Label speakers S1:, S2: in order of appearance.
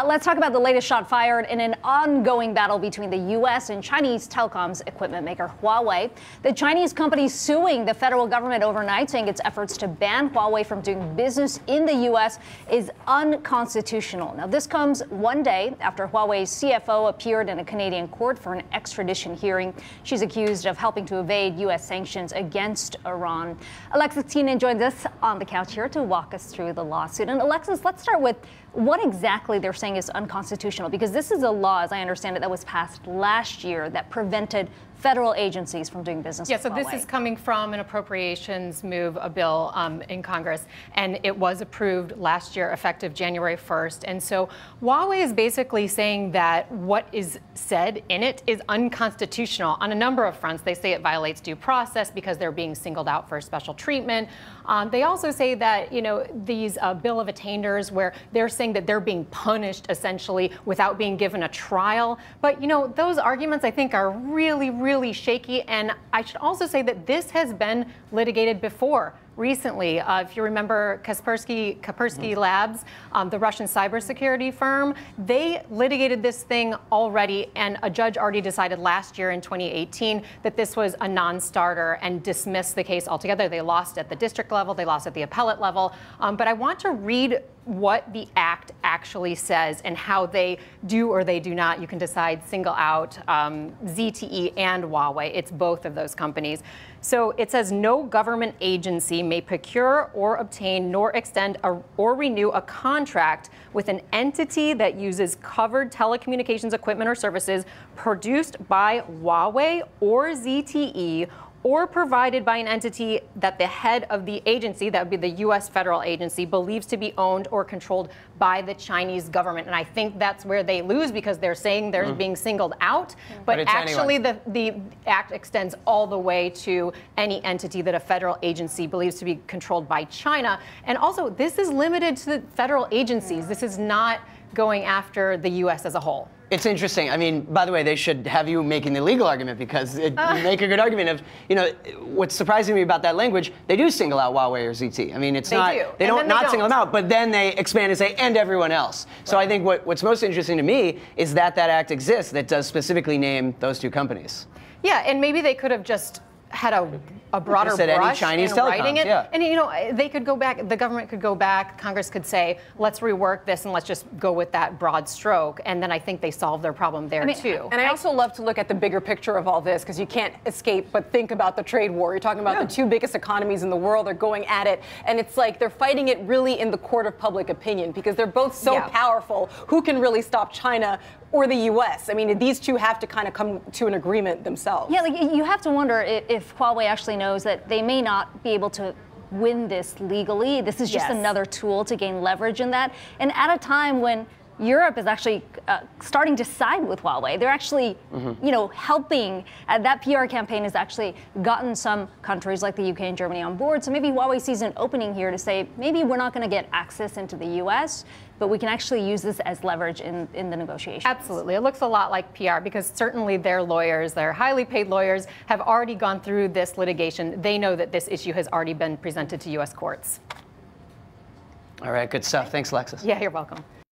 S1: Let's talk about the latest shot fired in an ongoing battle between the U.S. and Chinese telecoms equipment maker Huawei. The Chinese company suing the federal government overnight, saying its efforts to ban Huawei from doing business in the U.S. is unconstitutional. Now, this comes one day after Huawei's CFO appeared in a Canadian court for an extradition hearing. She's accused of helping to evade U.S. sanctions against Iran. Alexis, Keenan joins us on the couch here to walk us through the lawsuit. And Alexis, let's start with what exactly they're saying is unconstitutional, because this is a law, as I understand it, that was passed last year that prevented federal agencies from doing business with Huawei.
S2: This is coming from an appropriations move, a bill in Congress, and it was approved last year, effective January 1st. And so Huawei is basically saying that what is said in it is unconstitutional on a number of fronts. They say it violates due process because they're being singled out for special treatment. They also say that, these bill of attainders, where they're saying that they're being punished essentially without being given a trial. But, those arguments I think are really shaky. And I should also say that this has been litigated before. Recently, if you remember Kaspersky Labs, the Russian cybersecurity firm, they litigated this thing already, and a judge already decided last year in 2018 that this was a non-starter and dismissed the case altogether. They lost at the district level, they lost at the appellate level. But I want to read what the act actually says and how they do or they do not. You can decide, single out ZTE and Huawei. It's both of those companies. So it says no government agency may procure or obtain nor extend or renew a contract with an entity that uses covered telecommunications equipment or services produced by Huawei or ZTE or provided by an entity that the head of the agency, that would be the U.S. federal agency, believes to be owned or controlled by the Chinese government. And I think that's where they lose, because they're saying they're being singled out. But actually, the act extends all the way to any entity that a federal agency believes to be controlled by China. And also, this is limited to the federal agencies. This is not going after the U.S. as a whole.
S3: It's interesting. I mean, by the way, they should have you making the legal argument, because you make a good argument of, what's surprising me about that language, they do single out Huawei or ZT. I mean, it's they don't single them out, but then they expand and say, and everyone else. Right. So I think what's most interesting to me is that act exists that does specifically name those two companies.
S2: Yeah, and maybe they could have just had a broader brush
S3: Chinese
S2: in writing it. Yeah. And they could go back, the government could go back, Congress could say, let's rework this and let's just go with that broad stroke. And then I think they solve their problem there too.
S4: And I also love to look at the bigger picture of all this, because you can't escape but think about the trade war. You're talking about the two biggest economies in the world are going at it. And it's like they're fighting it really in the court of public opinion, because they're both so powerful. Who can really stop China or the U.S.? I mean, these two have to kind of come to an agreement themselves. Yeah,
S1: you have to wonder if Huawei actually knows that they may not be able to win this legally. This is just another tool to gain leverage in that. And at a time when Europe is actually starting to side with Huawei. They're actually, helping. That PR campaign has actually gotten some countries like the UK and Germany on board. So maybe Huawei sees an opening here to say, maybe we're not going to get access into the US, but we can actually use this as leverage in the negotiations.
S2: Absolutely. It looks a lot like PR, because certainly their lawyers, their highly paid lawyers, have already gone through this litigation. They know that this issue has already been presented to US courts.
S3: All right, good stuff. Thanks, Alexis.
S2: Yeah, you're welcome.